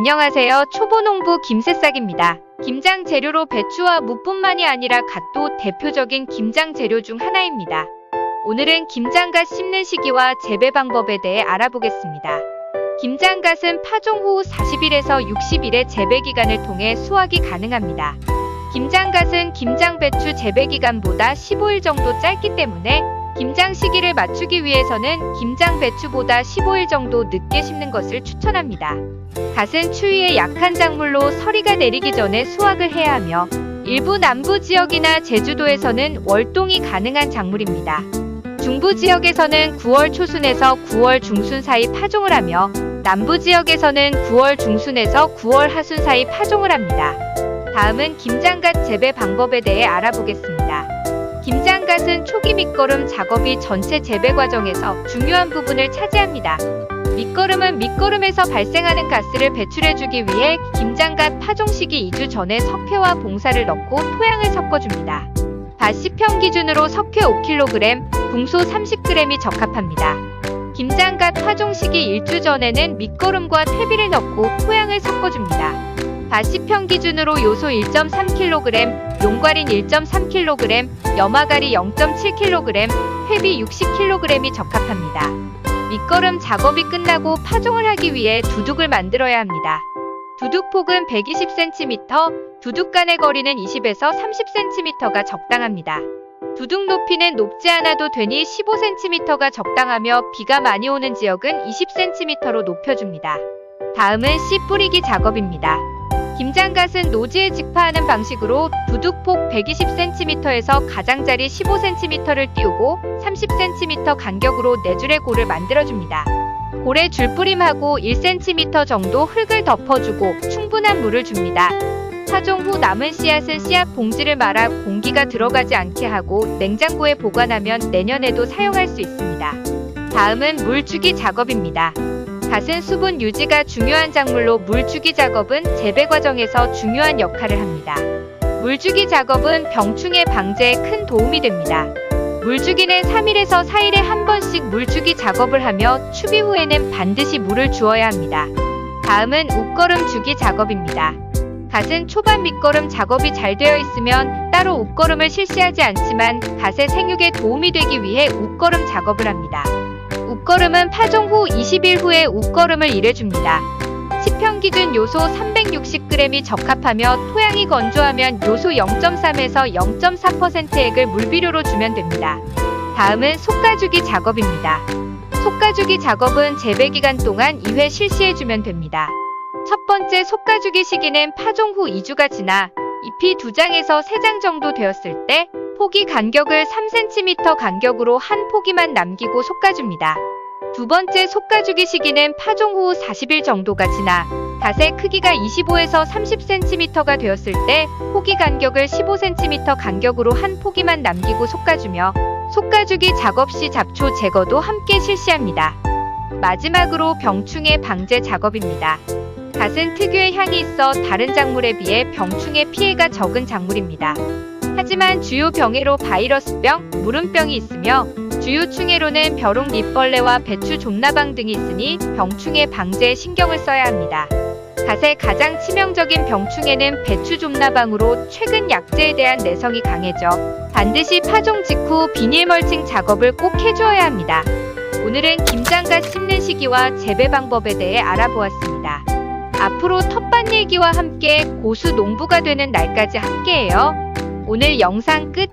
안녕하세요. 초보농부 김새싹입니다. 김장 재료로 배추와 무뿐만이 아니라 갓도 대표적인 김장 재료 중 하나입니다. 오늘은 김장갓 심는 시기와 재배 방법에 대해 알아보겠습니다. 김장갓은 파종 후 40일에서 60일의 재배 기간을 통해 수확이 가능합니다. 김장갓은 김장배추 재배 기간보다 15일 정도 짧기 때문에 김장 시기를 맞추기 위해서는 김장배추보다 15일 정도 늦게 심는 것을 추천합니다. 갓은 추위에 약한 작물로 서리가 내리기 전에 수확을 해야 하며 일부 남부 지역이나 제주도에서는 월동이 가능한 작물입니다. 중부 지역에서는 9월 초순에서 9월 중순 사이 파종을 하며 남부 지역에서는 9월 중순에서 9월 하순 사이 파종을 합니다. 다음은 김장갓 재배 방법에 대해 알아보겠습니다. 김장갓은 초기 밑거름 작업이 전체 재배 과정에서 중요한 부분을 차지합니다. 밑거름은 밑거름에서 발생하는 가스를 배출해주기 위해 김장갓 파종 시기 2주 전에 석회와 봉사를 넣고 토양을 섞어줍니다. 밭 10평 기준으로 석회 5kg, 붕소 30g이 적합합니다. 김장갓 파종 시기 1주 전에는 밑거름과 퇴비를 넣고 토양을 섞어줍니다. 밭 10평 기준으로 요소 1.3kg, 용과린 1.3kg, 염화가리 0.7kg, 퇴비 60kg이 적합합니다. 밑거름 작업이 끝나고 파종을 하기 위해 두둑을 만들어야 합니다. 두둑폭은 120cm, 두둑 간의 거리는 20에서 30cm가 적당합니다. 두둑 높이는 높지 않아도 되니 15cm가 적당하며 비가 많이 오는 지역은 20cm로 높여줍니다. 다음은 씨 뿌리기 작업입니다. 김장갓은 노지에 직파하는 방식으로 두둑폭 120cm에서 가장자리 15cm를 띄우고 30cm 간격으로 4줄의 골을 만들어줍니다. 골에 줄뿌림하고 1cm 정도 흙을 덮어주고 충분한 물을 줍니다. 파종 후 남은 씨앗은 씨앗 봉지를 말아 공기가 들어가지 않게 하고 냉장고에 보관하면 내년에도 사용할 수 있습니다. 다음은 물주기 작업입니다. 갓은 수분 유지가 중요한 작물로 물주기 작업은 재배 과정에서 중요한 역할을 합니다. 물주기 작업은 병충해 방제에 큰 도움이 됩니다. 물주기는 3일에서 4일에 한 번씩 물주기 작업을 하며 추비 후에는 반드시 물을 주어야 합니다. 다음은 웃거름 주기 작업입니다. 갓은 초반 밑거름 작업이 잘 되어 있으면 따로 웃거름을 실시하지 않지만 갓의 생육에 도움이 되기 위해 웃거름 작업을 합니다. 웃거름은 파종 후 20일 후에 웃거름을 일해줍니다. 10평 기준 요소 360g이 적합하며 토양이 건조하면 요소 0.3에서 0.4% 액을 물비료로 주면 됩니다. 다음은 솎아주기 작업입니다. 솎아주기 작업은 재배 기간 동안 2회 실시해주면 됩니다. 첫 번째 솎아주기 시기는 파종 후 2주가 지나 잎이 2장에서 3장 정도 되었을 때 포기 간격을 3cm 간격으로 한 포기만 남기고 솎아줍니다. 두 번째 솎아주기 시기는 파종 후 40일 정도가 지나 갓의 크기가 25에서 30cm가 되었을 때 포기 간격을 15cm 간격으로 한 포기만 남기고 솎아주며 솎아주기 작업 시 잡초 제거도 함께 실시합니다. 마지막으로 병충해 방제 작업입니다. 갓은 특유의 향이 있어 다른 작물에 비해 병충해 피해가 적은 작물입니다. 하지만 주요 병해로 바이러스병, 무름병이 있으며 주요 충해로는 벼룩 잎벌레와 배추 좀나방 등이 있으니 병충해 방제에 신경을 써야 합니다. 갓의 가장 치명적인 병충해는 배추 좀나방으로 최근 약재에 대한 내성이 강해져 반드시 파종 직후 비닐 멀칭 작업을 꼭 해주어야 합니다. 오늘은 김장갓 심는 시기와 재배 방법에 대해 알아보았습니다. 앞으로 텃밭 일기와 함께 고수 농부가 되는 날까지 함께해요. 오늘 영상 끝!